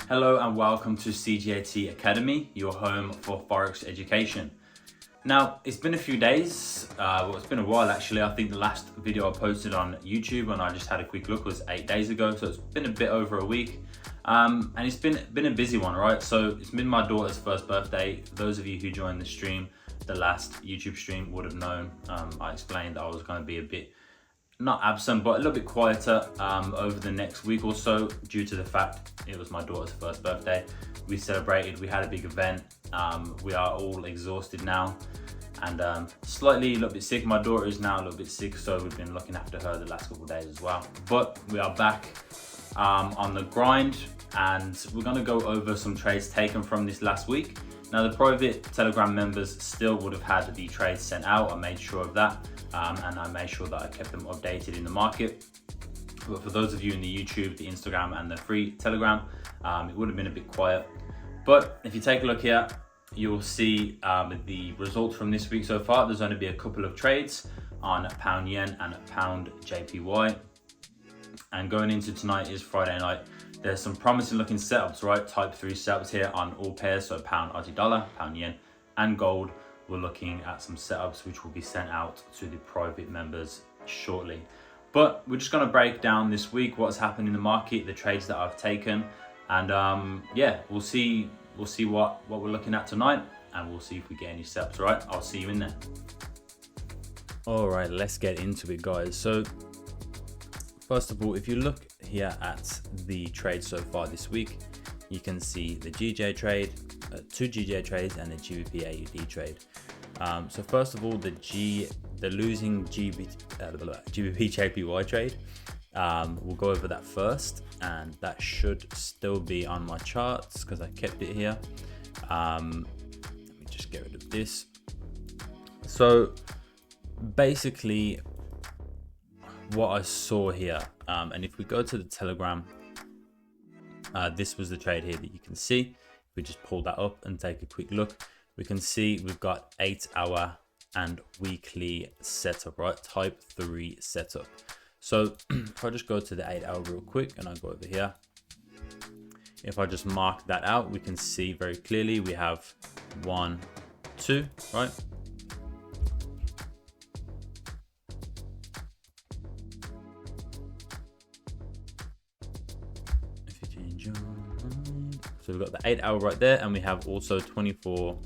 Hello and welcome to CGAT Academy, your home for forex education. Now, it's been a few days, well, it's been a while actually. I think the last video I posted on YouTube and I just had a quick look was 8 days ago, so it's been a bit over a week. And it's been a busy one, right? So it's been my daughter's first birthday. For those of you who joined the stream, the last YouTube stream would have known. I explained that I was going to be a bit not absent, but a little bit quieter over the next week or so due to the fact it was my daughter's first birthday. We celebrated, we had a big event. We are all exhausted now and slightly a little bit sick. My daughter is now a little bit sick, so we've been looking after her the last couple of days as well. But we are back on the grind, and we're going to go over some trades taken from this last week. Now, the private Telegram members still would have had the trades sent out. I made sure of that. And I made sure that I kept them updated in the market. But for those of you in the YouTube, the Instagram and the free Telegram, it would have been a bit quiet. But if you take a look here, you'll see the results from this week so far. There's only been a couple of trades on pound yen and pound JPY. And going into tonight is Friday night. There's some promising looking setups, right? Type 3 setups here on all pairs. So pound Aussie dollar, pound yen and gold. We're looking at some setups which will be sent out to the private members shortly. But we're just going to break down this week what's happened in the market, the trades that I've taken, and yeah, we'll see what we're looking at tonight, and we'll see if we get any setups. Right, I'll see you in there. All right, let's get into it, guys. So first of all, if you look here at the trades so far this week, you can see the GJ trade, 2 GJ trades and a GBP AUD trade. So first of all, the losing gbpjpy trade, we'll go over that first, and that should still be on my charts because I kept it here. Let me just get rid of this. So basically what I saw here, and if we go to the Telegram, this was the trade here that you can see. We just pull that up and take a quick look. We can see we've got 8-hour and weekly setup, right? Type 3 setup. So if I just go to the 8-hour real quick and I go over here, if I just mark that out, we can see very clearly we have 1, 2, right? So we've got the 8-hour right there, and we have also 24,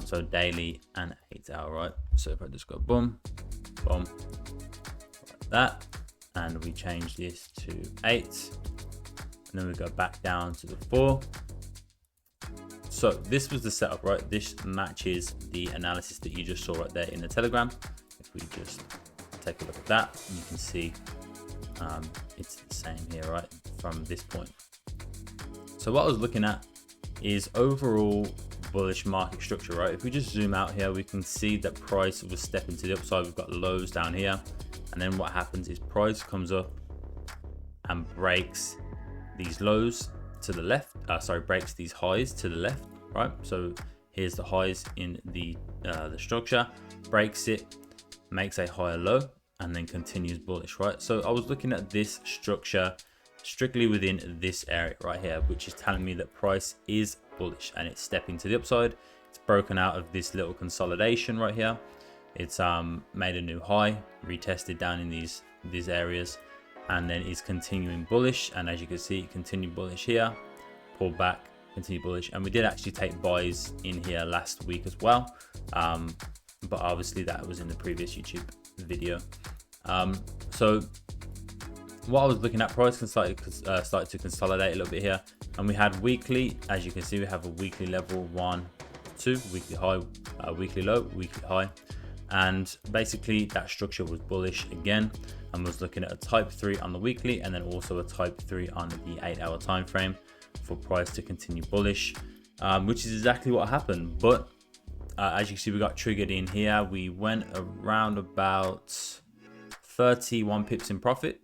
so daily and 8-hour, right? So if I just go boom, boom, like that, and we change this to 8, and then we go back down to the 4. So this was the setup, right? This matches the analysis that you just saw right there in the Telegram. If we just take a look at that, you can see it's the same here, right? From this point. So what I was looking at is overall bullish market structure, right? If we just zoom out here, we can see that price was stepping to the upside. We've got lows down here. And then what happens is price comes up and breaks these lows to the left. Breaks these highs to the left, right? So here's the highs in the structure, breaks it, makes a higher low, and then continues bullish, right? So I was looking at this structure strictly within this area right here, which is telling me that price is bullish and it's stepping to the upside. It's broken out of this little consolidation right here. It's made a new high, retested down in these areas, and then is continuing bullish. And as you can see, continue bullish here, pull back, continue bullish. And we did actually take buys in here last week as well, but obviously that was in the previous YouTube video. So what I was looking at, price started to consolidate a little bit here, and we had weekly, as you can see, we have a weekly level 1, 2, weekly high, weekly low, weekly high, and basically that structure was bullish again, and was looking at a type 3 on the weekly, and then also a type 3 on the 8-hour time frame for price to continue bullish, which is exactly what happened. But as you can see, we got triggered in here. We went around about 31 pips in profit.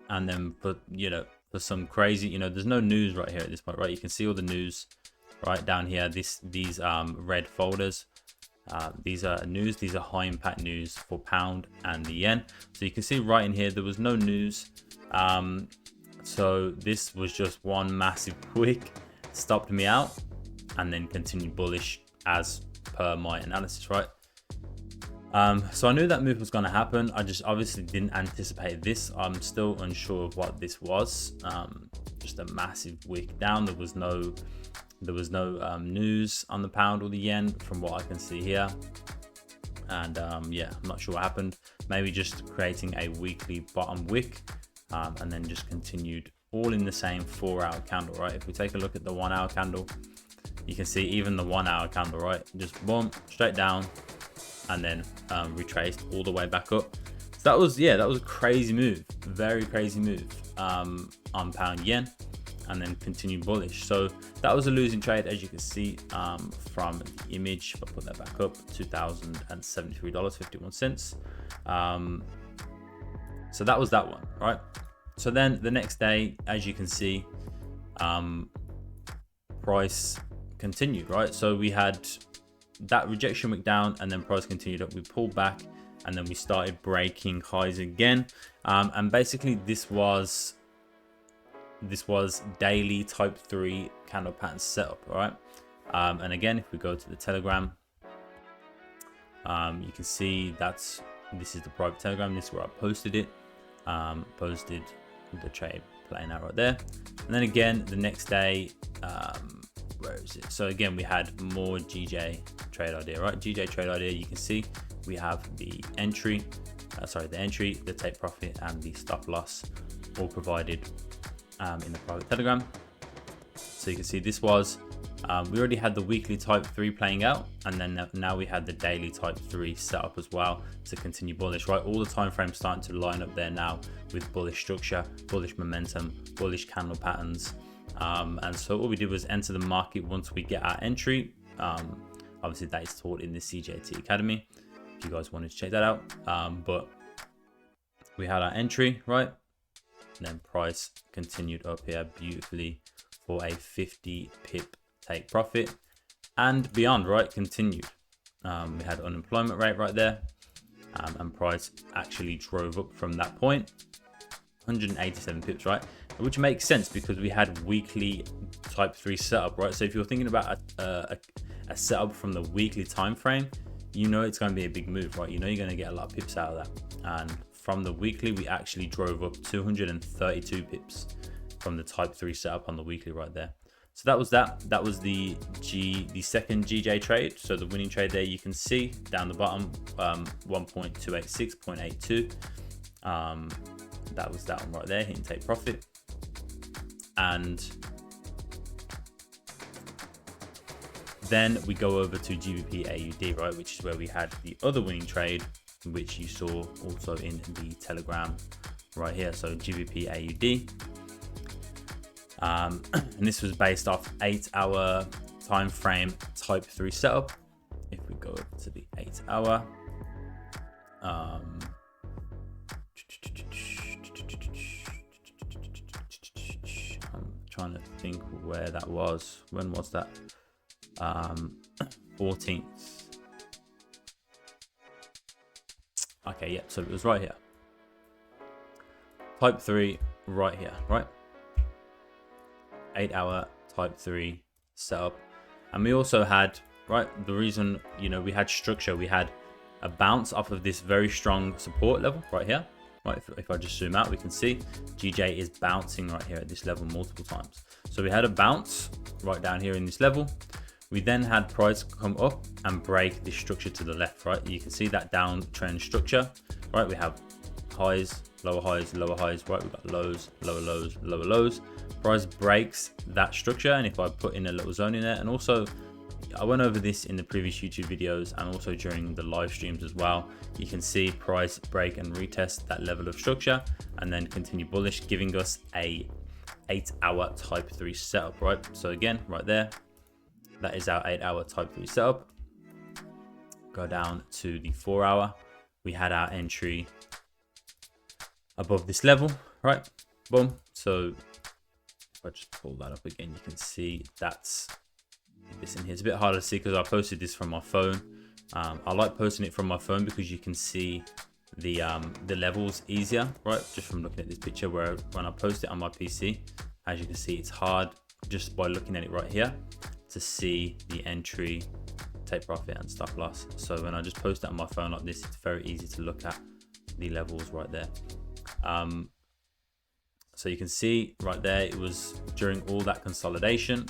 And then for some crazy, there's no news right here at this point, right? You can see all the news right down here. These red folders, these are news. These are high impact news for pound and the yen. So you can see right in here, there was no news So this was just one massive wick, stopped me out, and then continued bullish as per my analysis, right? So I knew that move was going to happen. I just obviously didn't anticipate this. I'm still unsure of what this was. Just a massive wick down. There was no news on the pound or the yen from what I can see here. And yeah, I'm not sure what happened. Maybe just creating a weekly bottom wick, and then just continued all in the same 4-hour candle, right? If we take a look at the 1-hour candle, you can see even the 1-hour candle, right? Just boom, straight down, and then retraced all the way back up. So that was, yeah, that was a crazy move, very crazy move on pound yen, and then continued bullish. So that was a losing trade, as you can see from the image. If I put that back up, $2,073.51. So that was that one, right? So then the next day, as you can see, price continued, right? So we had that rejection wick down, and then price continued up. We pulled back, and then we started breaking highs again. And basically this was daily type 3 candle pattern setup, all right? And again, if we go to the Telegram, you can see this is the private Telegram. This is where I posted it. Posted the trade playing out right there. And then again the next day, where is it? So again, we had more GJ trade idea, right? GJ trade idea, you can see we have the entry, the take profit, and the stop loss all provided in the private Telegram. So you can see this was, we already had the weekly type 3 playing out, and then now we had the daily type 3 set up as well to continue bullish, right? All the time frames starting to line up there now with bullish structure, bullish momentum, bullish candle patterns. And so what we did was enter the market once we get our entry. Obviously that is taught in the CJT Academy if you guys wanted to check that out. But we had our entry, right? And then price continued up here beautifully for a 50 pip take profit and beyond, right? Continued. We had unemployment rate right there, and price actually drove up from that point, 187 pips, right? Which makes sense because we had weekly type 3 setup, right? So if you're thinking about a setup from the weekly time frame, you know it's going to be a big move, right? You know you're going to get a lot of pips out of that. And from the weekly, we actually drove up 232 pips from the type 3 setup on the weekly right there. So that was that. That was the second GJ trade. So the winning trade there, you can see down the bottom, 1.286.82. That was that one right there, hitting take profit. And then we go over to gbpjpy, right, which is where we had the other winning trade, which you saw also in the Telegram right here. So gbpjpy. And this was based off 8-hour time frame type 3 setup. If we go over to the 8-hour, I'm trying to think where that was. When was that? 14th. Okay, yeah, so it was right here. Type 3 right here, right? 8-hour type 3 setup. And we also had, right, the reason, you know, we had structure, we had a bounce off of this very strong support level right here, right? If I just zoom out, we can see GJ is bouncing right here at this level multiple times. So we had a bounce right down here in this level. We then had price come up and break this structure to the left, right? You can see that downtrend structure, right? We have highs, lower highs, lower highs, right? We've got lows, lower lows, lower lows. Price breaks that structure, and if I put in a little zone in there, and also I went over this in the previous YouTube videos and also during the live streams as well, you can see price break and retest that level of structure and then continue bullish, giving us a 8-hour type 3 setup, right? So again, right there, that is our 8-hour type 3 setup. Go down to the 4-hour. We had our entry above this level, right? Boom. So if I just pull that up again, you can see that's this in here. It's a bit harder to see because I posted this from my phone. I like posting it from my phone because you can see the levels easier, right? Just from looking at this picture, where when I post it on my PC, as you can see, it's hard just by looking at it right here to see the entry, take profit and stop loss. So when I just post it on my phone like this, it's very easy to look at the levels right there. So you can see right there, it was during all that consolidation,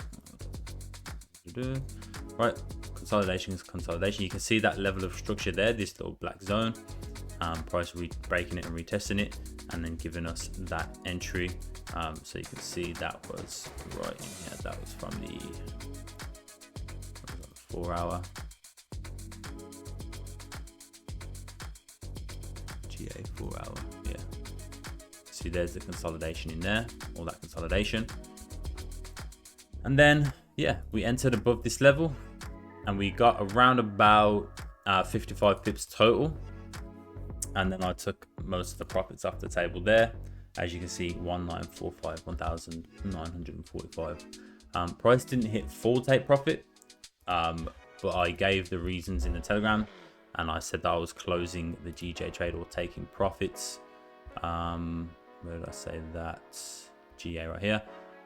right? Consolidation is consolidation. You can see that level of structure there, this little black zone, price breaking it and retesting it, and then giving us that entry. So you can see that was right in here. That was from the 4 hour GA 4 hour. Yeah. See, there's the consolidation in there, all that consolidation. And then, yeah, we entered above this level and we got around about 55 pips total. And then I took most of the profits off the table there. As you can see, 1945, 1945. Price didn't hit full take profit, but I gave the reasons in the Telegram, and I said that I was closing the GJ trade or taking profits. Where did I say that? GA right here.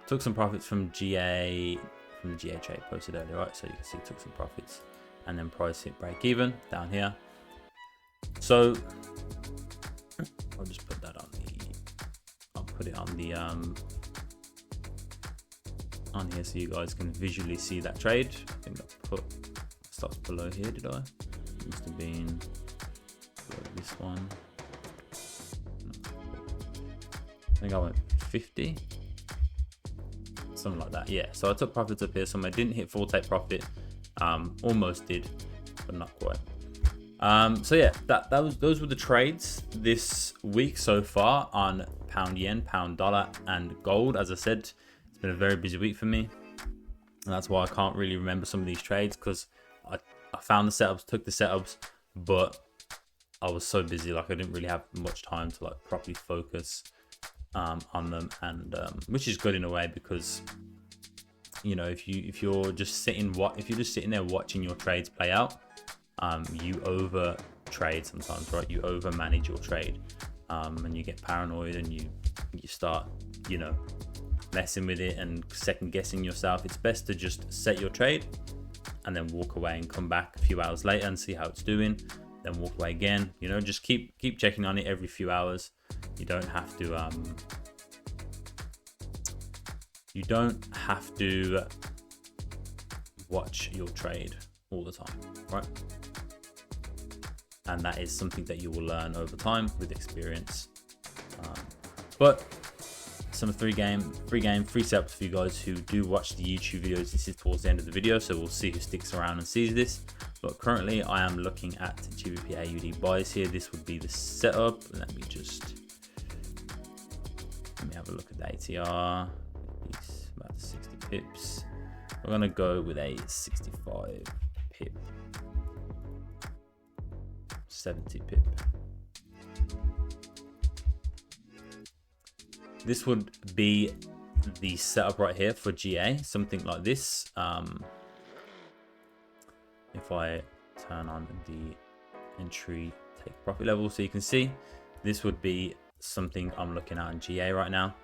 Took some profits from GA, from the GA trade posted earlier, right? So you can see took some profits, and then price hit break even down here. So I'll just put that on the, I'll put it on the on here so you guys can visually see that trade. I think I put stops below here, did I? It must have been this one. I think I went 50, something like that. Yeah, so I took profits up here. So I didn't hit full take profit, almost did, but not quite. So yeah, those were the trades this week so far on pound yen, pound dollar, and gold. As I said, it's been a very busy week for me, and that's why I can't really remember some of these trades, because I found the setups, took the setups, but I was so busy, like I didn't really have much time to like properly focus on them, and which is good in a way, because you know, if you're just sitting there watching your trades play out, you over trade sometimes, right? You over manage your trade, and you get paranoid, and you start, you know, messing with it and second guessing yourself. It's best to just set your trade and then walk away and come back a few hours later and see how it's doing, then walk away again. You know, just keep checking on it every few hours. You don't have to watch your trade all the time, right? And that is something that you will learn over time with experience. But some free setups for you guys who do watch the YouTube videos. This is towards the end of the video, so we'll see who sticks around and sees this. But currently I am looking at gbp AUD buys here. This would be the setup. Let me have a look at the ATR. It's about 60 pips. We're gonna go with a 65 pip, 70 pip. This would be the setup right here for GA, something like this. If I turn on the entry take profit level, so you can see this would be something I'm looking at in GA right now.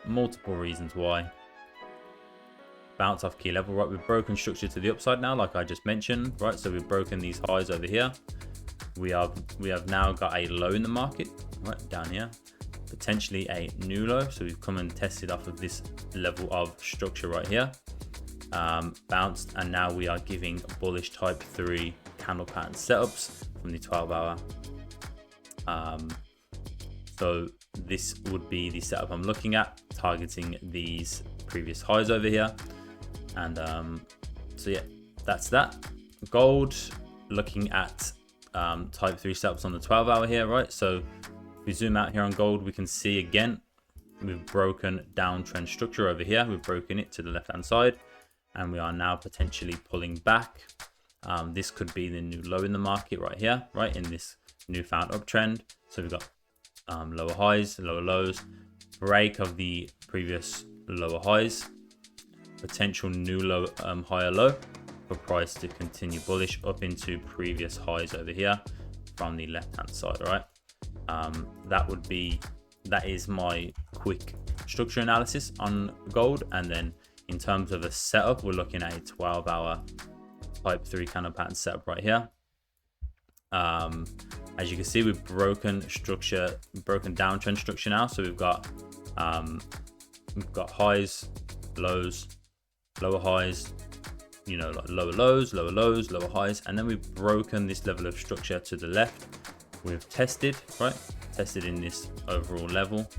Multiple reasons why. Bounce off key level, right? We've broken structure to the upside now, like I just mentioned, right? So we've broken these highs over here. We have now got a low in the market, right down here, potentially a new low. So we've come and tested off of this level of structure right here, bounced, and now we are giving bullish type 3 candle pattern setups from the 12-hour. So this would be the setup I'm looking at, targeting these previous highs over here. And so yeah, that's that. Gold, looking at type 3 setups on the 12-hour here, right? So if we zoom out here on gold, we can see again we've broken downtrend structure over here. We've broken it to the left hand side, and we are now potentially pulling back. This could be the new low in the market right here, right, in this newfound uptrend. So we've got lower highs, lower lows, break of the previous lower highs, potential new low, higher low for price to continue bullish up into previous highs over here. from the left hand side. All right, that is my quick structure analysis on gold. And then in terms of a setup, we're looking at a 12-hour type 3 candle pattern setup right here. As you can see, we've broken downtrend structure now. So we've got highs, lows, lower highs, you know, like lower lows, lower highs, and then we've broken this level of structure to the left. We've tested in this overall level.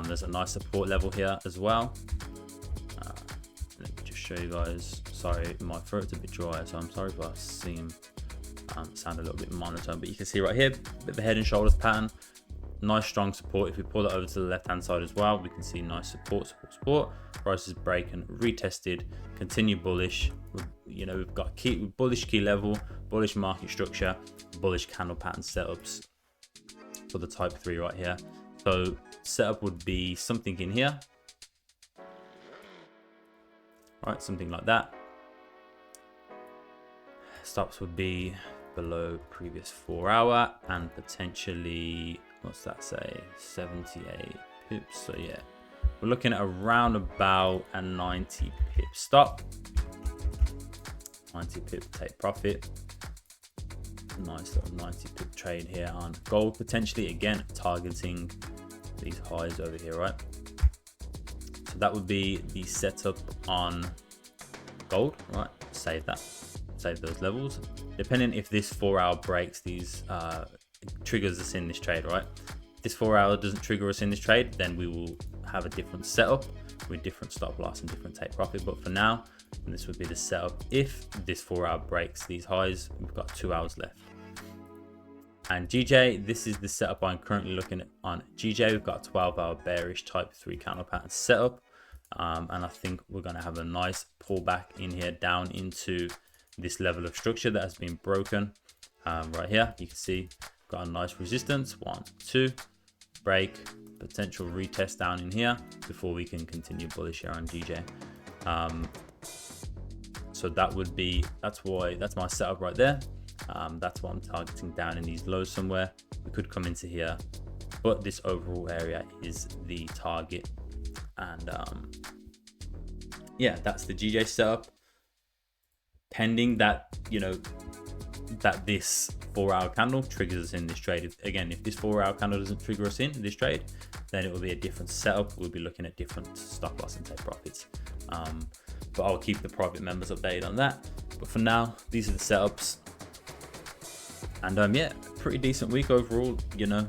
There's a nice support level here as well. Let me just show you guys. Sorry, my throat's a bit dry, so I'm sorry if I sound a little bit monotone, but you can see right here, a bit of a head and shoulders pattern. Nice strong support. If we pull it over to the left hand side as well, we can see nice support. Prices break and retested, continue bullish. You know, we've got bullish key level, bullish market structure, bullish candle pattern setups for the type 3 right here. So setup would be something in here, right? Something like that. Stops would be below previous 4-hour and potentially, what's that say, 78 pips. So yeah, we're looking at around about a 90 pip stop, 90 pip take profit. Nice little 90 pip trade here on gold, potentially again targeting these highs over here, right? So that would be the setup on gold, right? Save those levels. Depending if this 4-hour breaks these triggers us in this trade, right? If this 4-hour doesn't trigger us in this trade, then we will have a different setup with different stop loss and different take profit. But for now, this would be the setup. If this 4-hour breaks these highs, we've got 2 hours left. And GJ, this is the setup I'm currently looking at on GJ. We've got a 12-hour bearish type 3 candle pattern setup, and I think we're going to have a nice pullback in here down into this level of structure that has been broken. Right here, you can see got a nice resistance, 1, 2, break, potential retest down in here before we can continue bullish here on GJ. So that's my setup right there. That's what I'm targeting down in these lows somewhere. We could come into here, but this overall area is the target. And yeah, that's the GJ setup. Pending that, you know, that this 4-hour candle triggers us in this trade. If this 4-hour candle doesn't trigger us in this trade, then it will be a different setup. We'll be looking at different stop loss and take profits. But I'll keep the private members updated on that. But for now, these are the setups. And yeah, pretty decent week overall. You know,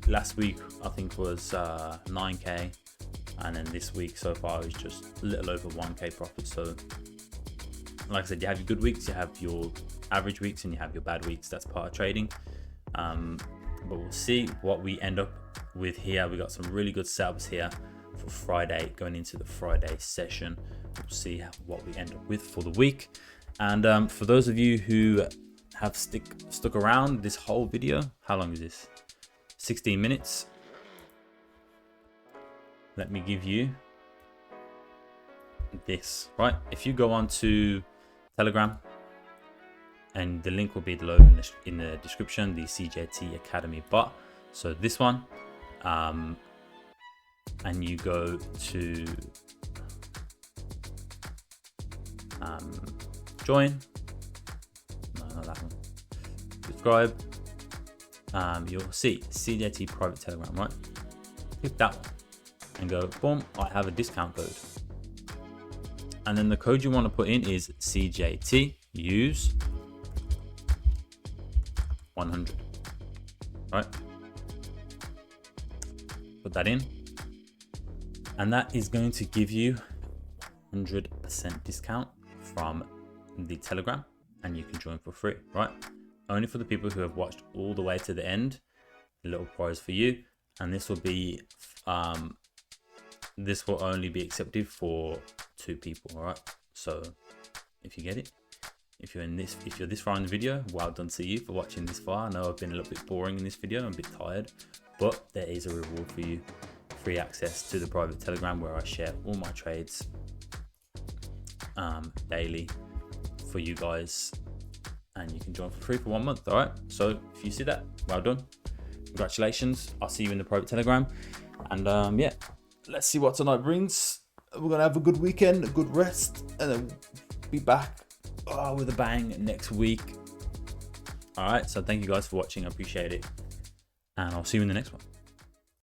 last week I think was 9k, and then this week so far is just a little over 1k profit. So like I said, you have your good weeks, you have your average weeks, and you have your bad weeks. That's part of trading. But we'll see what we end up with here. We got some really good setups here for Friday, going into the Friday session. We'll see what we end up with for the week. And for those of you who have stuck around this whole video, how long is this? 16 minutes. Let me give you this, right? If you go on to Telegram, and the link will be below in the description, the CJT Academy bot. So this one, and you go to join, no, not that one, subscribe, you'll see CJT private Telegram, right? Click that one and go, boom, I have a discount code. And then the code you want to put in is CJT use 100, right? Put that in, and that is going to give you 100% discount from the Telegram, and you can join for free, right? Only for the people who have watched all the way to the end. A little prize for you, and this will be this will only be accepted for 2 people, all right? So if you get it, if you're this far in the video, well done to you for watching this far. I know I've been a little bit boring in this video, I'm a bit tired, but there is a reward for you. Free access to the private Telegram where I share all my trades daily for you guys and you can join for free for 1 month. All right. So if you see that, well done. Congratulations. I'll see you in the private Telegram. And yeah, let's see what tonight brings. We're gonna have a good weekend, a good rest, and then be back with a bang next week. All right. So thank you guys for watching. I appreciate it, and I'll see you in the next one.